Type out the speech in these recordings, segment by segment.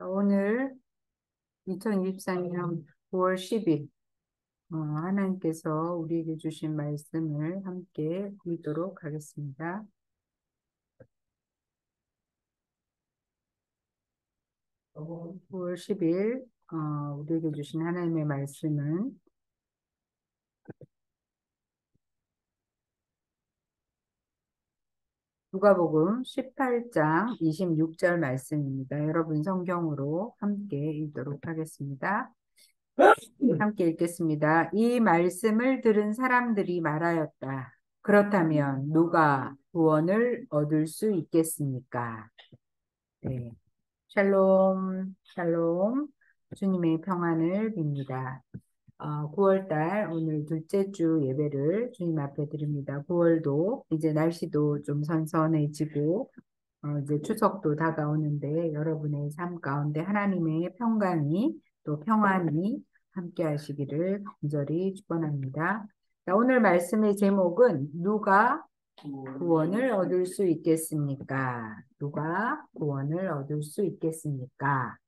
오늘 2024년 9월 10일 하나님께서 우리에게 주신 말씀을 함께 읽도록 하겠습니다. 9월 10일 우리에게 주신 하나님의 말씀은 누가복음 18장 26절 말씀입니다. 여러분 성경으로 함께 읽도록 하겠습니다. 함께 읽겠습니다. 이 말씀을 들은 사람들이 말하였다. 그렇다면 누가 구원을 얻을 수 있겠습니까? 네. 샬롬, 샬롬. 주님의 평안을 빕니다. 9월달 오늘 둘째 주 예배를 주님 앞에 드립니다. 9월도 이제 날씨도 좀 선선해지고 이제 추석도 다가오는데 여러분의 삶 가운데 하나님의 평강이 또 평안이 함께 하시기를 간절히 축원합니다. 자, 오늘 말씀의 제목은 누가 구원을 얻을 수 있겠습니까? 누가 구원을 얻을 수 있겠습니까?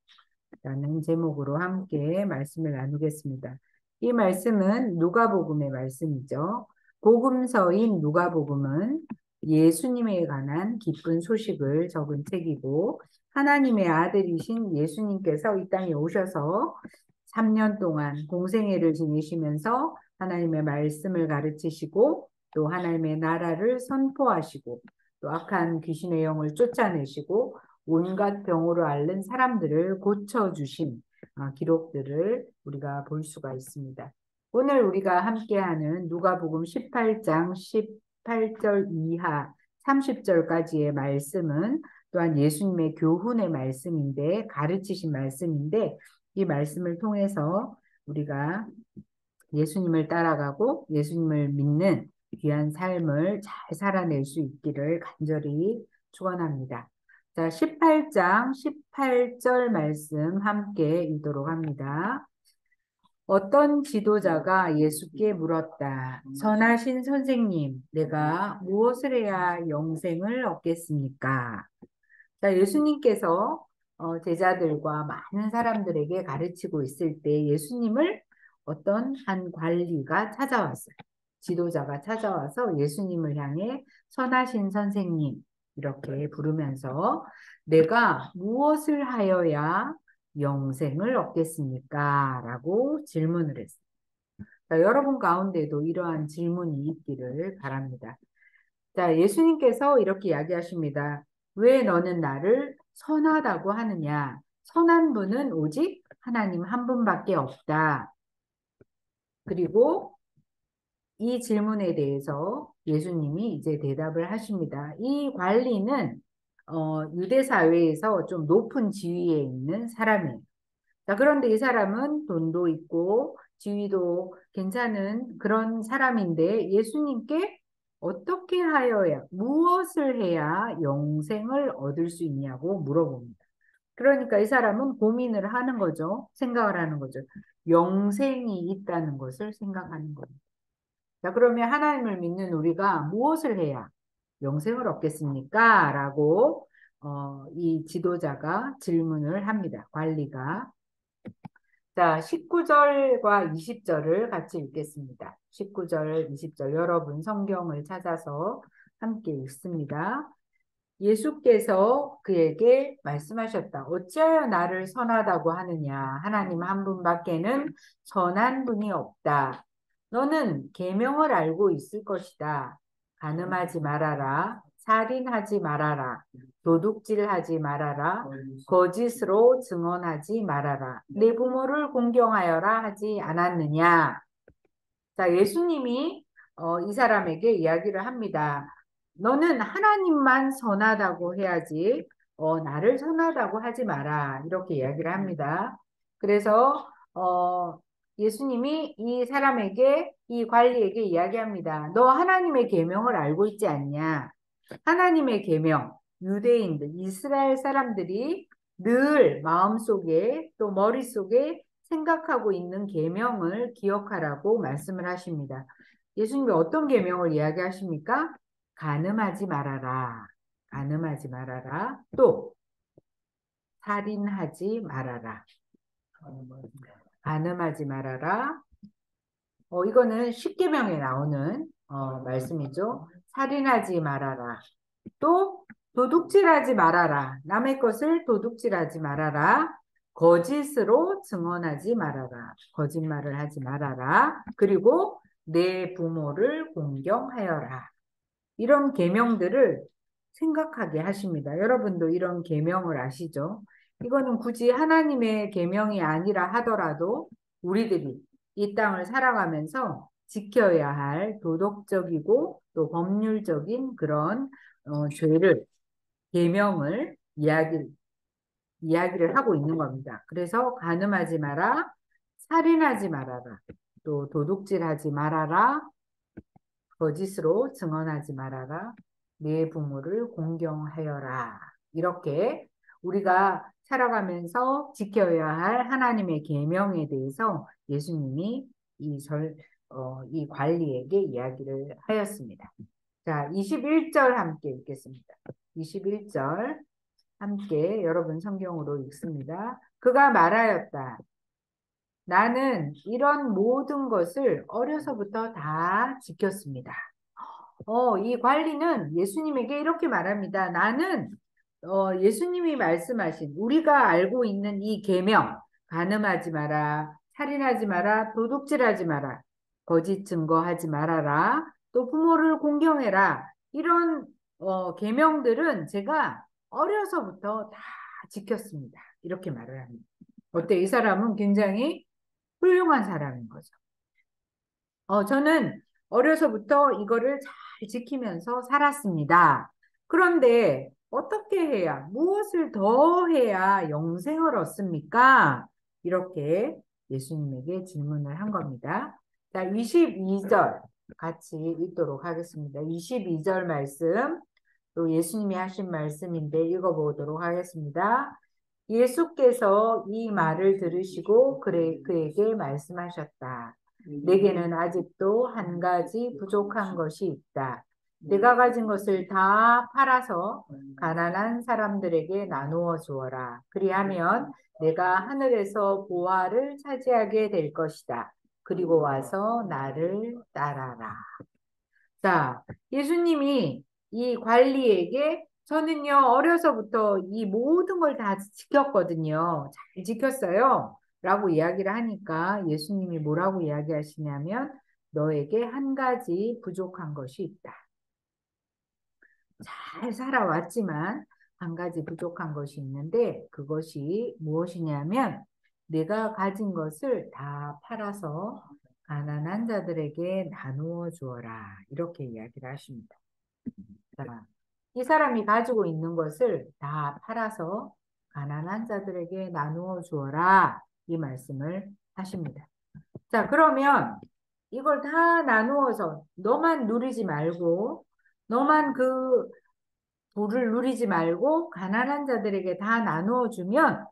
라는 제목으로 함께 말씀을 나누겠습니다. 이 말씀은 누가복음의 말씀이죠. 복음서인 누가복음은 예수님에 관한 기쁜 소식을 적은 책이고 하나님의 아들이신 예수님께서 이 땅에 오셔서 3년 동안 공생애를 지내시면서 하나님의 말씀을 가르치시고 또 하나님의 나라를 선포하시고 또 악한 귀신의 영을 쫓아내시고 온갖 병으로 앓는 사람들을 고쳐주신 기록들을 우리가 볼 수가 있습니다. 오늘 우리가 함께하는 누가복음 18장 18절 이하 30절까지의 말씀은 또한 예수님의 교훈의 말씀인데 가르치신 말씀인데 이 말씀을 통해서 우리가 예수님을 따라가고 예수님을 믿는 귀한 삶을 잘 살아낼 수 있기를 간절히 축원합니다. 자, 18장 18절 말씀 함께 읽도록 합니다. 어떤 지도자가 예수께 물었다. 선하신 선생님, 내가 무엇을 해야 영생을 얻겠습니까? 자, 예수님께서 제자들과 많은 사람들에게 가르치고 있을 때 예수님을 어떤 한 관리가 찾아왔어요. 지도자가 찾아와서 예수님을 향해 선하신 선생님 이렇게 부르면서 내가 무엇을 하여야 영생을 얻겠습니까? 라고 질문을 했어요. 자, 여러분 가운데도 이러한 질문이 있기를 바랍니다. 자, 예수님께서 이렇게 이야기하십니다. 왜 너는 나를 선하다고 하느냐? 선한 분은 오직 하나님 한 분밖에 없다. 그리고 이 질문에 대해서 예수님이 이제 대답을 하십니다. 이 관리는 유대 사회에서 좀 높은 지위에 있는 사람이에요. 자, 그런데 이 사람은 돈도 있고 지위도 괜찮은 그런 사람인데 예수님께 어떻게 하여야, 무엇을 해야 영생을 얻을 수 있냐고 물어봅니다. 그러니까 이 사람은 고민을 하는 거죠. 생각을 하는 거죠. 영생이 있다는 것을 생각하는 겁니다. 자, 그러면 하나님을 믿는 우리가 무엇을 해야 영생을 얻겠습니까? 라고 이 지도자가 질문을 합니다. 관리가. 자, 19절과 20절을 같이 읽겠습니다. 19절, 20절 여러분 성경을 찾아서 함께 읽습니다. 예수께서 그에게 말씀하셨다. 어찌하여 나를 선하다고 하느냐? 하나님 한 분밖에는 선한 분이 없다. 너는 계명을 알고 있을 것이다. 간음하지 말아라. 살인하지 말아라. 도둑질하지 말아라. 거짓으로 증언하지 말아라. 내 부모를 공경하여라 하지 않았느냐? 자, 예수님이 이 사람에게 이야기를 합니다. 너는 하나님만 선하다고 해야지, 나를 선하다고 하지 마라. 이렇게 이야기를 합니다. 그래서, 예수님이 이 사람에게, 이 관리에게 이야기합니다. 너 하나님의 계명을 알고 있지 않냐? 하나님의 계명, 유대인들, 이스라엘 사람들이 늘 마음속에 또 머릿속에 생각하고 있는 계명을 기억하라고 말씀을 하십니다. 예수님이 어떤 계명을 이야기하십니까? 간음하지 말아라. 간음하지 말아라. 또 살인하지 말아라. 간음하지 말아라. 이거는 십계명에 나오는 말씀이죠. 살인하지 말아라. 또 도둑질하지 말아라. 남의 것을 도둑질하지 말아라. 거짓으로 증언하지 말아라. 거짓말을 하지 말아라. 그리고 내 부모를 공경하여라. 이런 계명들을 생각하게 하십니다. 여러분도 이런 계명을 아시죠? 이거는 굳이 하나님의 계명이 아니라 하더라도 우리들이 이 땅을 살아가면서 지켜야 할 도덕적이고 또 법률적인 그런 죄를 계명을 이야기를 하고 있는 겁니다. 그래서 간음하지 마라, 살인하지 말아라, 또 도둑질하지 말아라, 거짓으로 증언하지 말아라. 내 부모를 공경하여라. 이렇게 우리가 살아가면서 지켜야 할 하나님의 계명에 대해서 예수님이 이 관리에게 이야기를 하였습니다. 자, 21절 함께 읽겠습니다. 21절 함께 여러분 성경으로 읽습니다. 그가 말하였다. 나는 이런 모든 것을 어려서부터 다 지켰습니다. 이 관리는 예수님에게 이렇게 말합니다. 나는 예수님이 말씀하신 우리가 알고 있는 이 계명, 간음하지 마라, 살인하지 마라, 도둑질하지 마라, 거짓 증거하지 말아라, 또 부모를 공경해라. 이런 계명들은 제가 어려서부터 다 지켰습니다. 이렇게 말을 합니다. 어때? 이 사람은 굉장히 훌륭한 사람인 거죠. 저는 어려서부터 이거를 잘 지키면서 살았습니다. 그런데 어떻게 해야, 무엇을 더 해야 영생을 얻습니까? 이렇게 예수님에게 질문을 한 겁니다. 자, 22절 같이 읽도록 하겠습니다. 22절 말씀, 또 예수님이 하신 말씀인데 읽어보도록 하겠습니다. 예수께서 이 말을 들으시고 그에게 말씀하셨다. 내게는 아직도 한 가지 부족한 것이 있다. 내가 가진 것을 다 팔아서 가난한 사람들에게 나누어 주어라. 그리하면 내가 하늘에서 보화를 차지하게 될 것이다. 그리고 와서 나를 따라라. 자, 예수님이 이 관리에게 저는요, 어려서부터 이 모든 걸 다 지켰거든요. 잘 지켰어요. 라고 이야기를 하니까 예수님이 뭐라고 이야기하시냐면, 너에게 한 가지 부족한 것이 있다. 잘 살아왔지만, 한 가지 부족한 것이 있는데, 그것이 무엇이냐면, 내가 가진 것을 다 팔아서 가난한 자들에게 나누어 주어라. 이렇게 이야기를 하십니다. 자, 이 사람이 가지고 있는 것을 다 팔아서 가난한 자들에게 나누어 주어라. 이 말씀을 하십니다. 자, 그러면 이걸 다 나누어서 너만 누리지 말고, 너만 그 부를 누리지 말고 가난한 자들에게 다 나누어 주면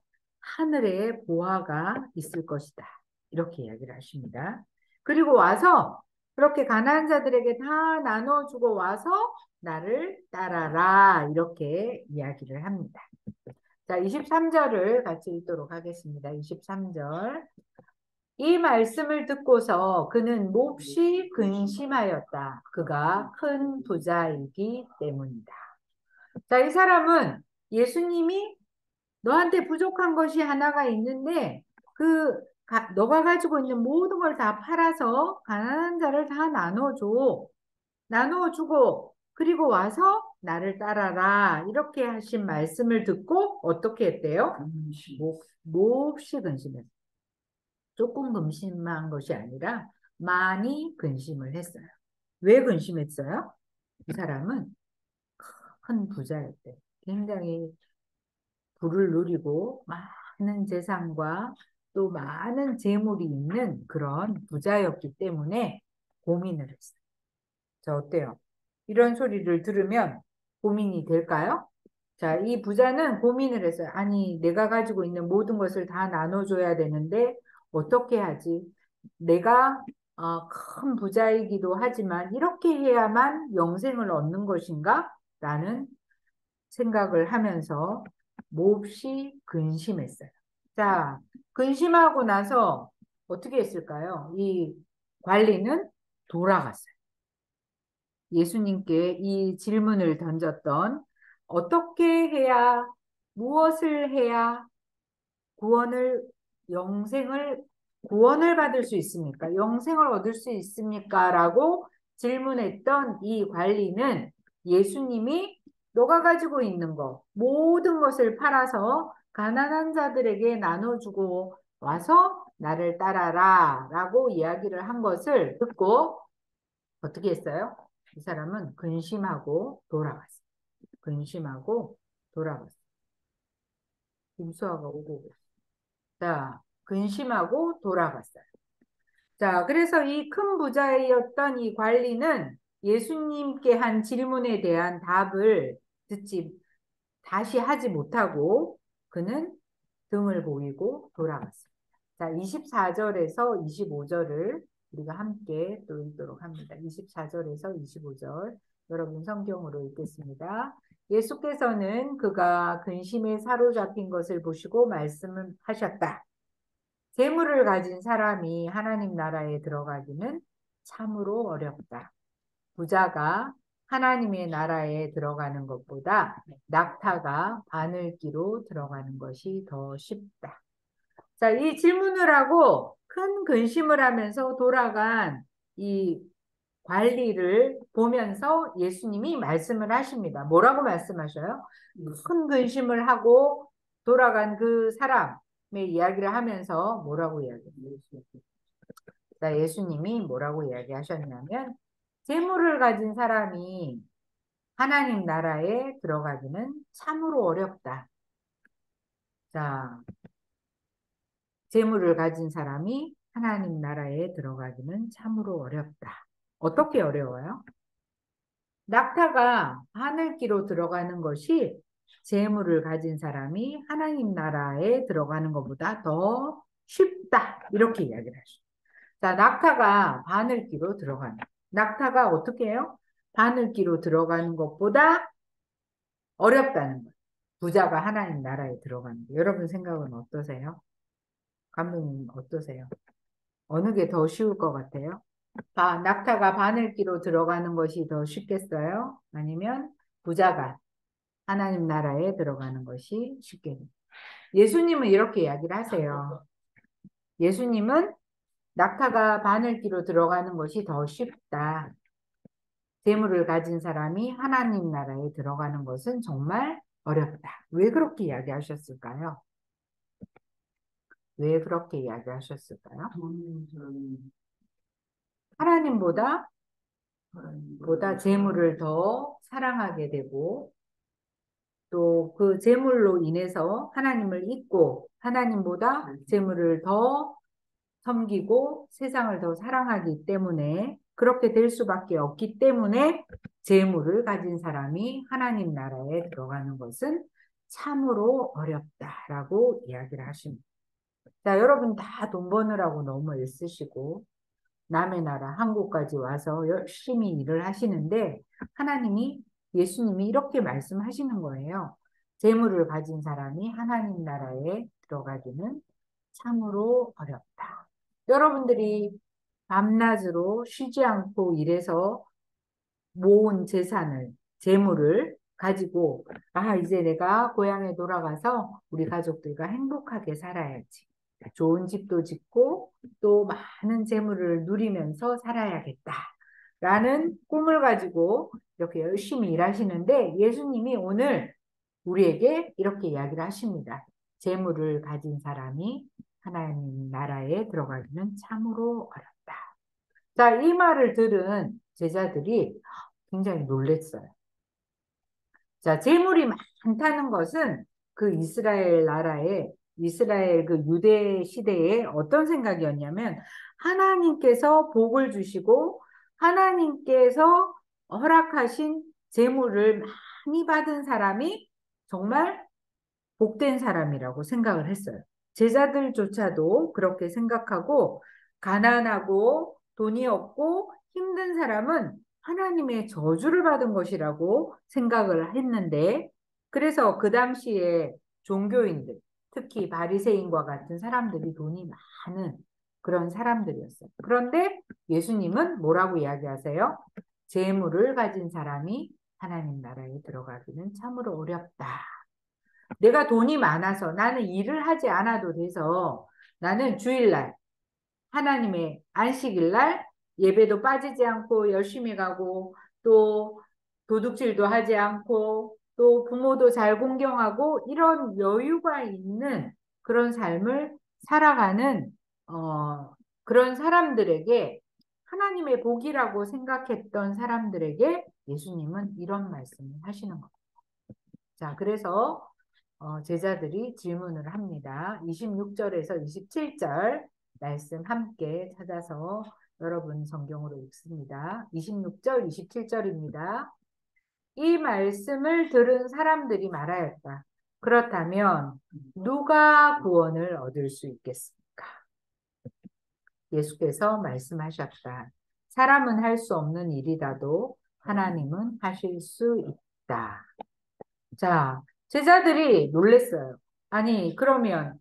하늘에 보화가 있을 것이다. 이렇게 이야기를 하십니다. 그리고 와서 그렇게 가난한 자들에게 다 나눠주고 와서 나를 따라라. 이렇게 이야기를 합니다. 자, 23절을 같이 읽도록 하겠습니다. 23절. 이 말씀을 듣고서 그는 몹시 근심하였다. 그가 큰 부자이기 때문이다. 자, 이 사람은 예수님이 너한테 부족한 것이 하나가 있는데 너가 가지고 있는 모든 걸 다 팔아서 가난한 자를 다 나눠줘. 나눠주고 그리고 와서 나를 따라라. 이렇게 하신 말씀을 듣고 어떻게 했대요? 몹시 근심했어요. 조금 근심한 것이 아니라 많이 근심을 했어요. 왜 근심했어요? 이 사람은 큰 부자였대. 굉장히 부를 누리고 많은 재산과 또 많은 재물이 있는 그런 부자였기 때문에 고민을 했어요. 자, 어때요? 이런 소리를 들으면 고민이 될까요? 자, 이 부자는 고민을 했어요. 아니, 내가 가지고 있는 모든 것을 다 나눠줘야 되는데 어떻게 하지? 내가 큰 부자이기도 하지만 이렇게 해야만 영생을 얻는 것인가? 라는 생각을 하면서 몹시 근심했어요. 자, 근심하고 나서 어떻게 했을까요? 이 관리는 돌아갔어요. 예수님께 이 질문을 던졌던 어떻게 해야, 무엇을 해야 구원을, 영생을, 구원을 받을 수 있습니까? 영생을 얻을 수 있습니까? 라고 질문했던 이 관리는 예수님이 너가 가지고 있는 것, 모든 것을 팔아서 가난한 자들에게 나눠주고 와서 나를 따라라 라고 이야기를 한 것을 듣고 어떻게 했어요? 이 사람은 근심하고 돌아갔어요. 근심하고 돌아갔어요. 김수아가 오고 있어요. 자, 근심하고 돌아갔어요. 자, 그래서 이 큰 부자였던 이 관리는 예수님께 한 질문에 대한 답을 듣지, 다시 하지 못하고 그는 등을 보이고 돌아갔습니다. 자, 24절에서 25절을 우리가 함께 또 읽도록 합니다. 24절에서 25절 여러분 성경으로 읽겠습니다. 예수께서는 그가 근심에 사로잡힌 것을 보시고 말씀을 하셨다. 재물을 가진 사람이 하나님 나라에 들어가기는 참으로 어렵다. 부자가 하나님의 나라에 들어가는 것보다 낙타가 바늘기로 들어가는 것이 더 쉽다. 자, 이 질문을 하고 큰 근심을 하면서 돌아간 이 관리를 보면서 예수님이 말씀을 하십니다. 뭐라고 말씀하셔요? 큰 근심을 하고 돌아간 그 사람의 이야기를 하면서 뭐라고 이야기해요? 자, 예수님이 뭐라고 이야기하셨냐면 재물을 가진 사람이 하나님 나라에 들어가기는 참으로 어렵다. 자, 재물을 가진 사람이 하나님 나라에 들어가기는 참으로 어렵다. 어떻게 어려워요? 낙타가 하늘길로 들어가는 것이 재물을 가진 사람이 하나님 나라에 들어가는 것보다 더 쉽다. 이렇게 이야기를 하죠. 자, 낙타가 바늘기로 들어가는. 낙타가 어떻게 해요? 바늘기로 들어가는 것보다 어렵다는 거예요. 부자가 하나님 나라에 들어가는 거. 여러분 생각은 어떠세요? 감독님 어떠세요? 어느 게 더 쉬울 것 같아요? 낙타가 바늘기로 들어가는 것이 더 쉽겠어요? 아니면 부자가 하나님 나라에 들어가는 것이 쉽겠어요? 예수님은 이렇게 이야기를 하세요. 예수님은 낙타가 바늘기로 들어가는 것이 더 쉽다. 재물을 가진 사람이 하나님 나라에 들어가는 것은 정말 어렵다. 왜 그렇게 이야기하셨을까요? 왜 그렇게 이야기하셨을까요? 하나님보다 재물을 더 사랑하게 되고 또 그 재물로 인해서 하나님을 잊고 하나님보다 재물을 더 섬기고 세상을 더 사랑하기 때문에 그렇게 될 수밖에 없기 때문에 재물을 가진 사람이 하나님 나라에 들어가는 것은 참으로 어렵다라고 이야기를 하십니다. 자, 여러분 다 돈 버느라고 너무 애쓰시고 남의 나라 한국까지 와서 열심히 일을 하시는데 하나님이 예수님이 이렇게 말씀하시는 거예요. 재물을 가진 사람이 하나님 나라에 들어가기는 참으로 어렵다. 여러분들이 밤낮으로 쉬지 않고 일해서 모은 재산을, 재물을 가지고, 이제 내가 고향에 돌아가서 우리 가족들과 행복하게 살아야지. 좋은 집도 짓고 또 많은 재물을 누리면서 살아야겠다. 라는 꿈을 가지고 이렇게 열심히 일하시는데 예수님이 오늘 우리에게 이렇게 이야기를 하십니다. 재물을 가진 사람이 하나님 나라에 들어가기는 참으로 어렵다. 자, 이 말을 들은 제자들이 굉장히 놀랬어요. 자, 재물이 많다는 것은 그 이스라엘 그 유대 시대에 어떤 생각이었냐면 하나님께서 복을 주시고 하나님께서 허락하신 재물을 많이 받은 사람이 정말 복된 사람이라고 생각을 했어요. 제자들조차도 그렇게 생각하고 가난하고 돈이 없고 힘든 사람은 하나님의 저주를 받은 것이라고 생각을 했는데 그래서 그 당시에 종교인들, 특히 바리새인과 같은 사람들이 돈이 많은 그런 사람들이었어요. 그런데 예수님은 뭐라고 이야기하세요? 재물을 가진 사람이 하나님 나라에 들어가기는 참으로 어렵다. 내가 돈이 많아서 나는 일을 하지 않아도 돼서 나는 주일날 하나님의 안식일날 예배도 빠지지 않고 열심히 가고 또 도둑질도 하지 않고 또 부모도 잘 공경하고 이런 여유가 있는 그런 삶을 살아가는 그런 사람들에게 하나님의 복이라고 생각했던 사람들에게 예수님은 이런 말씀을 하시는 겁니다. 자, 그래서 제자들이 질문을 합니다. 26절에서 27절 말씀 함께 찾아서 여러분 성경으로 읽습니다. 26절, 27절입니다. 이 말씀을 들은 사람들이 말하였다. 그렇다면 누가 구원을 얻을 수 있겠습니까? 예수께서 말씀하셨다. 사람은 할 수 없는 일이라도 하나님은 하실 수 있다. 자, 제자들이 놀랬어요. 아니, 그러면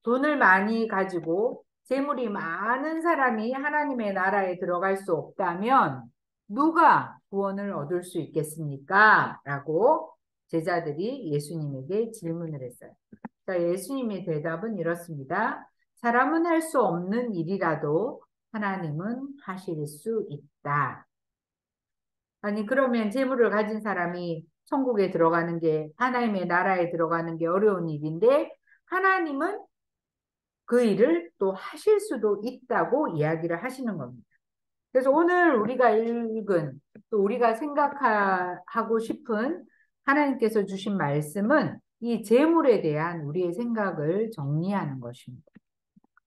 돈을 많이 가지고 재물이 많은 사람이 하나님의 나라에 들어갈 수 없다면 누가 구원을 얻을 수 있겠습니까? 라고 제자들이 예수님에게 질문을 했어요. 자, 예수님의 대답은 이렇습니다. 사람은 할 수 없는 일이라도 하나님은 하실 수 있다. 아니, 그러면 재물을 가진 사람이 천국에 들어가는 게, 하나님의 나라에 들어가는 게 어려운 일인데, 하나님은 그 일을 또 하실 수도 있다고 이야기를 하시는 겁니다. 그래서 오늘 우리가 읽은, 또 우리가 생각하고 싶은 하나님께서 주신 말씀은 이 재물에 대한 우리의 생각을 정리하는 것입니다.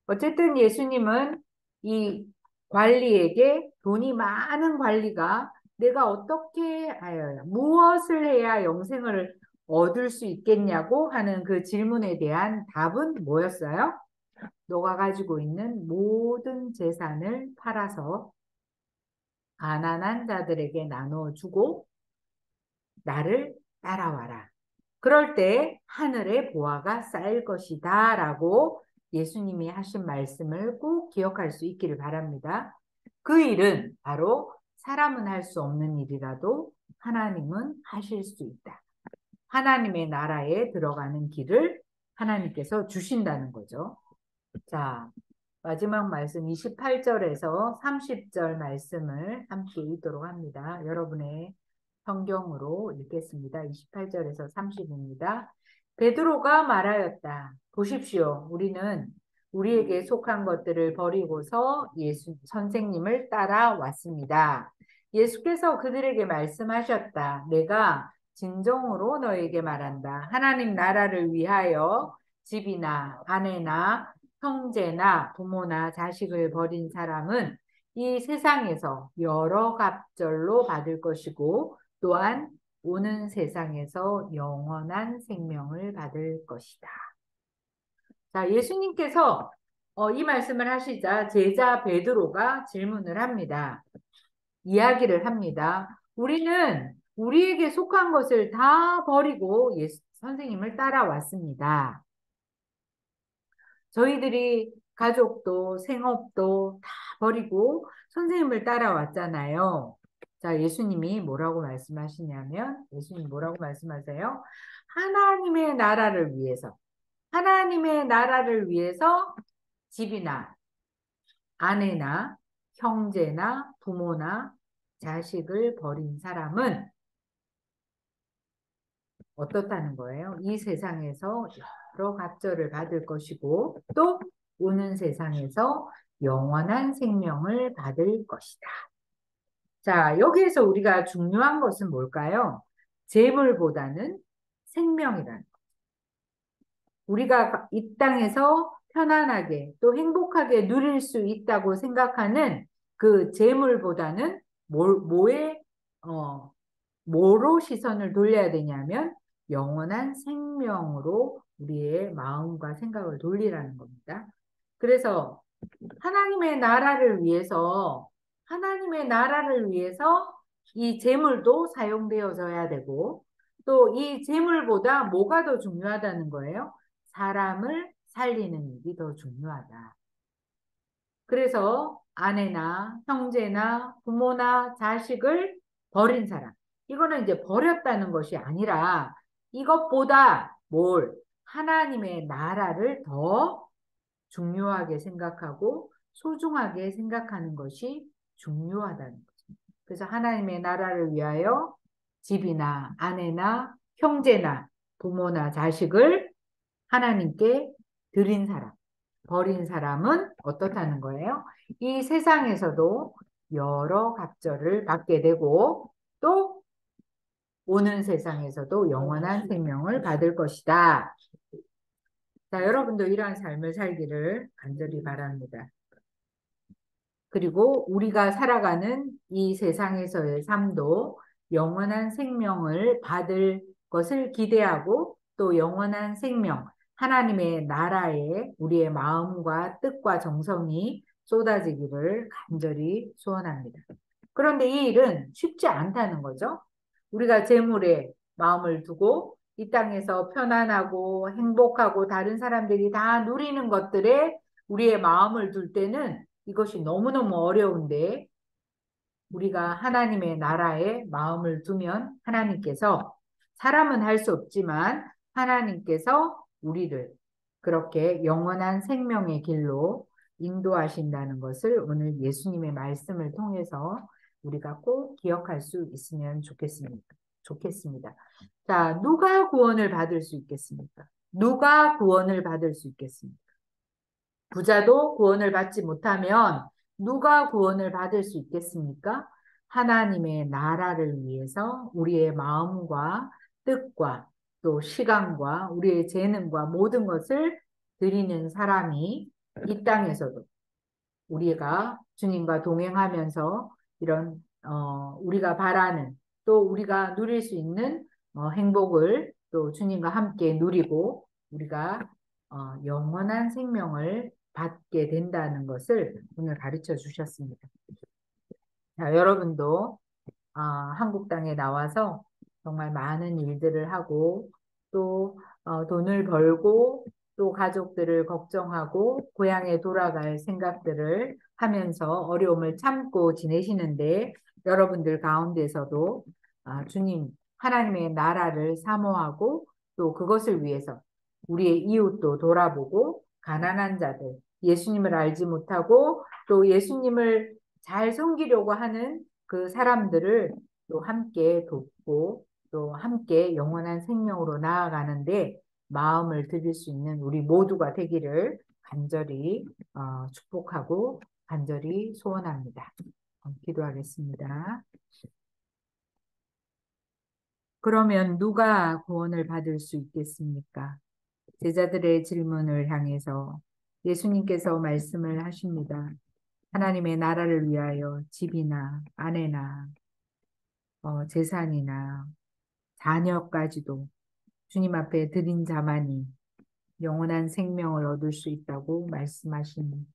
어쨌든 예수님은 이 관리에게 돈이 많은 관리가 내가 어떻게 하여야, 무엇을 해야 영생을 얻을 수 있겠냐고 하는 그 질문에 대한 답은 뭐였어요? 너가 가지고 있는 모든 재산을 팔아서 가난한 자들에게 나눠주고 나를 따라와라. 그럴 때 하늘의 보화가 쌓일 것이다 라고 예수님이 하신 말씀을 꼭 기억할 수 있기를 바랍니다. 그 일은 바로 사람은 할 수 없는 일이라도 하나님은 하실 수 있다. 하나님의 나라에 들어가는 길을 하나님께서 주신다는 거죠. 자, 마지막 말씀 28절에서 30절 말씀을 함께 읽도록 합니다. 여러분의 성경으로 읽겠습니다. 28절에서 30입니다. 베드로가 말하였다. 보십시오. 우리는 우리에게 속한 것들을 버리고서 예수 선생님을 따라왔습니다. 예수께서 그들에게 말씀하셨다. 내가 진정으로 너에게 말한다. 하나님 나라를 위하여 집이나 아내나 형제나 부모나 자식을 버린 사람은 이 세상에서 여러 갑절로 받을 것이고 또한 오는 세상에서 영원한 생명을 받을 것이다. 자, 예수님께서 이 말씀을 하시자 제자 베드로가 질문을 합니다. 이야기를 합니다. 우리는 우리에게 속한 것을 다 버리고 선생님을 따라왔습니다. 저희들이 가족도 생업도 다 버리고 선생님을 따라왔잖아요. 자, 예수님이 뭐라고 말씀하시냐면, 예수님 뭐라고 말씀하세요? 하나님의 나라를 위해서, 하나님의 나라를 위해서 집이나 아내나 형제나 부모나 자식을 버린 사람은 어떻다는 거예요? 이 세상에서 여러 갑절을 받을 것이고 또 오는 세상에서 영원한 생명을 받을 것이다. 자, 여기에서 우리가 중요한 것은 뭘까요? 재물보다는 생명이라는 것. 우리가 이 땅에서 편안하게 또 행복하게 누릴 수 있다고 생각하는 그 재물보다는 뭐로 시선을 돌려야 되냐면 영원한 생명으로 우리의 마음과 생각을 돌리라는 겁니다. 그래서 하나님의 나라를 위해서 이 재물도 사용되어져야 되고 또 이 재물보다 뭐가 더 중요하다는 거예요? 사람을 살리는 일이 더 중요하다. 그래서 아내나 형제나 부모나 자식을 버린 사람. 이거는 이제 버렸다는 것이 아니라 이것보다 뭘 하나님의 나라를 더 중요하게 생각하고 소중하게 생각하는 것이 중요하다는 거죠. 그래서 하나님의 나라를 위하여 집이나 아내나 형제나 부모나 자식을 하나님께 드린 사람, 버린 사람은 어떻다는 거예요? 이 세상에서도 여러 갑절을 받게 되고 또 오는 세상에서도 영원한 생명을 받을 것이다. 자, 여러분도 이러한 삶을 살기를 간절히 바랍니다. 그리고 우리가 살아가는 이 세상에서의 삶도 영원한 생명을 받을 것을 기대하고 또 영원한 생명, 하나님의 나라에 우리의 마음과 뜻과 정성이 쏟아지기를 간절히 소원합니다. 그런데 이 일은 쉽지 않다는 거죠. 우리가 재물에 마음을 두고 이 땅에서 편안하고 행복하고 다른 사람들이 다 누리는 것들에 우리의 마음을 둘 때는 이것이 너무너무 어려운데 우리가 하나님의 나라에 마음을 두면 하나님께서 사람은 할 수 없지만 하나님께서 우리를 그렇게 영원한 생명의 길로 인도하신다는 것을 오늘 예수님의 말씀을 통해서 우리가 꼭 기억할 수 있으면 좋겠습니다. 자, 누가 구원을 받을 수 있겠습니까? 누가 구원을 받을 수 있겠습니까? 부자도 구원을 받지 못하면 누가 구원을 받을 수 있겠습니까? 하나님의 나라를 위해서 우리의 마음과 뜻과 또 시간과 우리의 재능과 모든 것을 드리는 사람이 이 땅에서도 우리가 주님과 동행하면서 이런 우리가 바라는 또 우리가 누릴 수 있는 행복을 또 주님과 함께 누리고 우리가 영원한 생명을 받게 된다는 것을 오늘 가르쳐 주셨습니다. 자, 여러분도 한국 땅에 나와서 정말 많은 일들을 하고 또 돈을 벌고 또 가족들을 걱정하고 고향에 돌아갈 생각들을 하면서 어려움을 참고 지내시는데 여러분들 가운데서도 주님 하나님의 나라를 사모하고 또 그것을 위해서 우리의 이웃도 돌아보고 가난한 자들 예수님을 알지 못하고 또 예수님을 잘 섬기려고 하는 그 사람들을 또 함께 돕고 또 함께 영원한 생명으로 나아가는데 마음을 드릴 수 있는 우리 모두가 되기를 간절히 축복하고 간절히 소원합니다. 기도하겠습니다. 그러면 누가 구원을 받을 수 있겠습니까? 제자들의 질문을 향해서 예수님께서 말씀을 하십니다. 하나님의 나라를 위하여 집이나 아내나 재산이나 자녀까지도 주님 앞에 드린 자만이 영원한 생명을 얻을 수 있다고 말씀하시니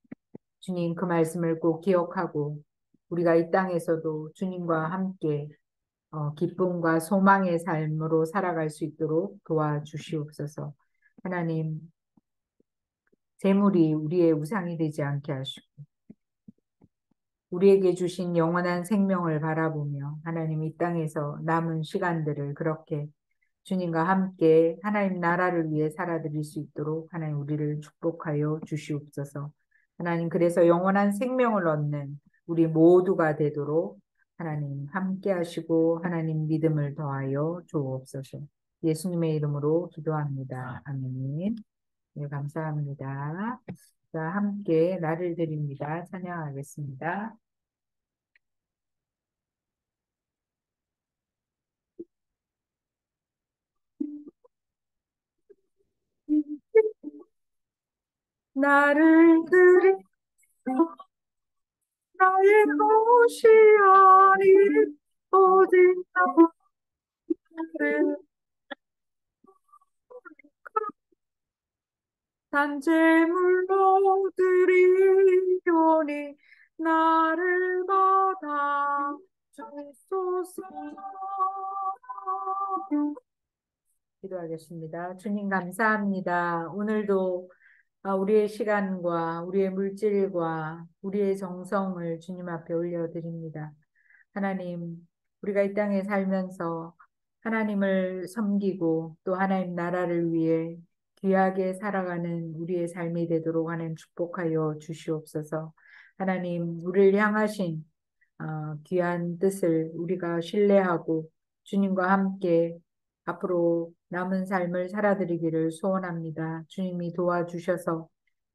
주님 그 말씀을 꼭 기억하고 우리가 이 땅에서도 주님과 함께 기쁨과 소망의 삶으로 살아갈 수 있도록 도와주시옵소서. 하나님, 재물이 우리의 우상이 되지 않게 하시고 우리에게 주신 영원한 생명을 바라보며 하나님 이 땅에서 남은 시간들을 그렇게 주님과 함께 하나님 나라를 위해 살아드릴 수 있도록 하나님 우리를 축복하여 주시옵소서. 하나님 그래서 영원한 생명을 얻는 우리 모두가 되도록 하나님 함께 하시고 하나님 믿음을 더하여 주옵소서. 예수님의 이름으로 기도합니다. 아멘. 네, 감사합니다. 자, 함께 나를 드립니다. 찬양하겠습니다. 나를 드리고 나의 것이 아닌 오직 나를 단죄물로 드리오니 나를 받아 주소서. 기도하겠습니다. 주님 감사합니다. 오늘도 우리의 시간과 우리의 물질과 우리의 정성을 주님 앞에 올려드립니다. 하나님, 우리가 이 땅에 살면서 하나님을 섬기고 또 하나님 나라를 위해 귀하게 살아가는 우리의 삶이 되도록 하나님 축복하여 주시옵소서. 하나님, 우리를 향하신 귀한 뜻을 우리가 신뢰하고 주님과 함께 앞으로 남은 삶을 살아드리기를 소원합니다. 주님이 도와주셔서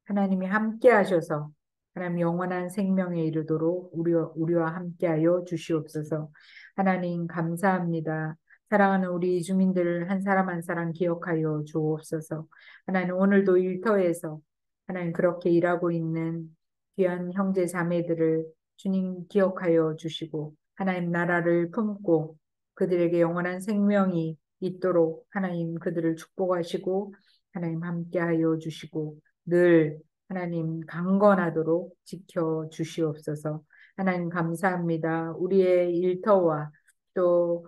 하나님이 함께 하셔서 하나님 영원한 생명에 이르도록 우리와 함께하여 주시옵소서. 하나님 감사합니다. 사랑하는 우리 주민들을 한 사람 한 사람 기억하여 주옵소서. 하나님 오늘도 일터에서 하나님 그렇게 일하고 있는 귀한 형제 자매들을 주님 기억하여 주시고 하나님 나라를 품고 그들에게 영원한 생명이 있도록 하나님 그들을 축복하시고 하나님 함께하여 주시고 늘 하나님 강건하도록 지켜 주시옵소서. 하나님 감사합니다. 우리의 일터와 또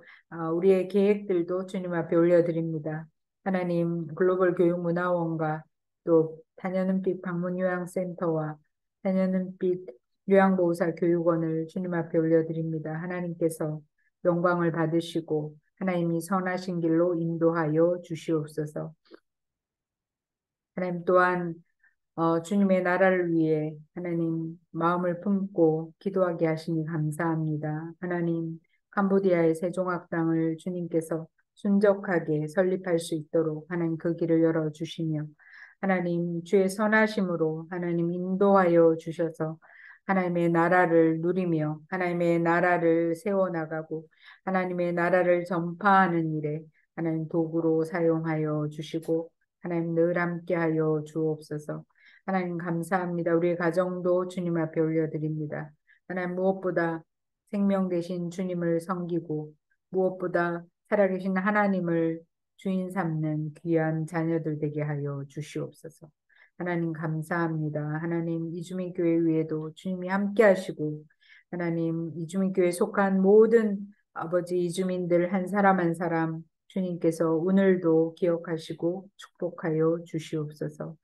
우리의 계획들도 주님 앞에 올려드립니다. 하나님 글로벌 교육문화원과 또 다녀는빛 방문요양센터와 다녀는빛 요양보호사 교육원을 주님 앞에 올려드립니다. 하나님께서 영광을 받으시고 하나님이 선하신 길로 인도하여 주시옵소서. 하나님 또한 주님의 나라를 위해 하나님 마음을 품고 기도하게 하시니 감사합니다. 하나님 캄보디아의 세종학당을 주님께서 순적하게 설립할 수 있도록 하나님 그 길을 열어주시며 하나님 주의 선하심으로 하나님 인도하여 주셔서 하나님의 나라를 누리며 하나님의 나라를 세워나가고 하나님의 나라를 전파하는 일에 하나님 도구로 사용하여 주시고 하나님 늘 함께하여 주옵소서. 하나님 감사합니다. 우리의 가정도 주님 앞에 올려드립니다. 하나님 무엇보다 생명 되신 주님을 섬기고 무엇보다 살아계신 하나님을 주인 삼는 귀한 자녀들 되게 하여 주시옵소서. 하나님 감사합니다. 하나님 이주민교회 위에도 주님이 함께 하시고 하나님 이주민교회에 속한 모든 아버지 이주민들 한 사람 한 사람 주님께서 오늘도 기억하시고 축복하여 주시옵소서.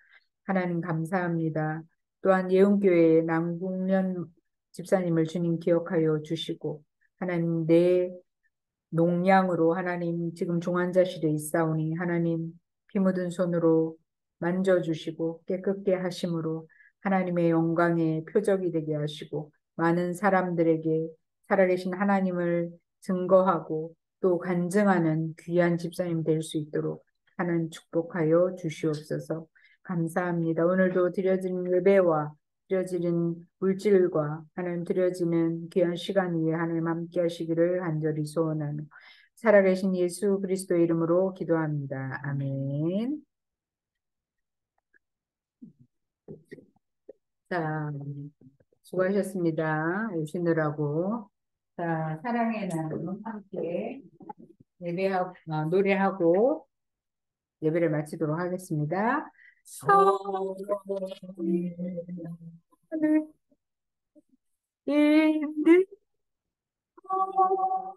하나님 감사합니다. 또한 예은교회의 남궁련 집사님을 주님 기억하여 주시고 하나님 내 농양으로 하나님 지금 중환자실에 있사오니 하나님 피 묻은 손으로 만져주시고 깨끗게 하심으로 하나님의 영광의 표적이 되게 하시고 많은 사람들에게 살아계신 하나님을 증거하고 또 간증하는 귀한 집사님 될 수 있도록 하나님 축복하여 주시옵소서. 감사합니다. 오늘도 드려진 예배와 드려지는 물질과 하나님 드려지는 귀한 시간 위에 하나님 함께 하시기를 간절히 소원하며 살아계신 예수 그리스도의 이름으로 기도합니다. 아멘. 자, 수고하셨습니다. 오시느라고. 자, 사랑의 나눔 함께 예배하고, 노래하고 예배를 마치도록 하겠습니다. 하늘 있는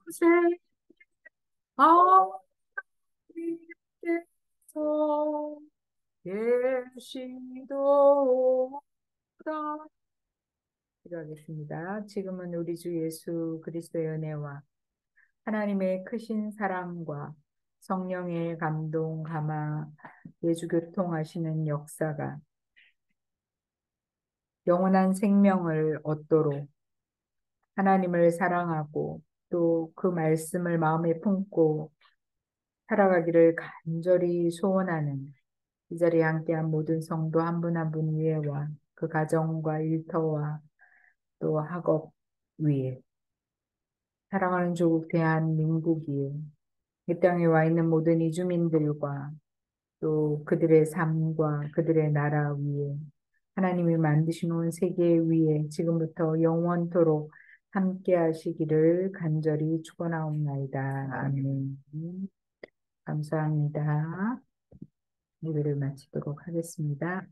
곳에 하나님께서 계시도다. 기도하겠습니다. 지금은 우리 주 예수 그리스도의 은혜와 하나님의 크신 사랑과 성령의 감동, 감화, 예수 교통하시는 역사가 영원한 생명을 얻도록 하나님을 사랑하고 또 그 말씀을 마음에 품고 살아가기를 간절히 소원하는 이 자리에 함께한 모든 성도 한 분 한 분 위에와 그 가정과 일터와 또 학업 위에 사랑하는 조국 대한민국이 이 땅에 와 있는 모든 이주민들과 또 그들의 삶과 그들의 나라 위에 하나님이 만드신 온 세계 위에 지금부터 영원토록 함께 하시기를 간절히 축원하옵나이다. 아멘. 감사합니다. 예배를 마치도록 하겠습니다.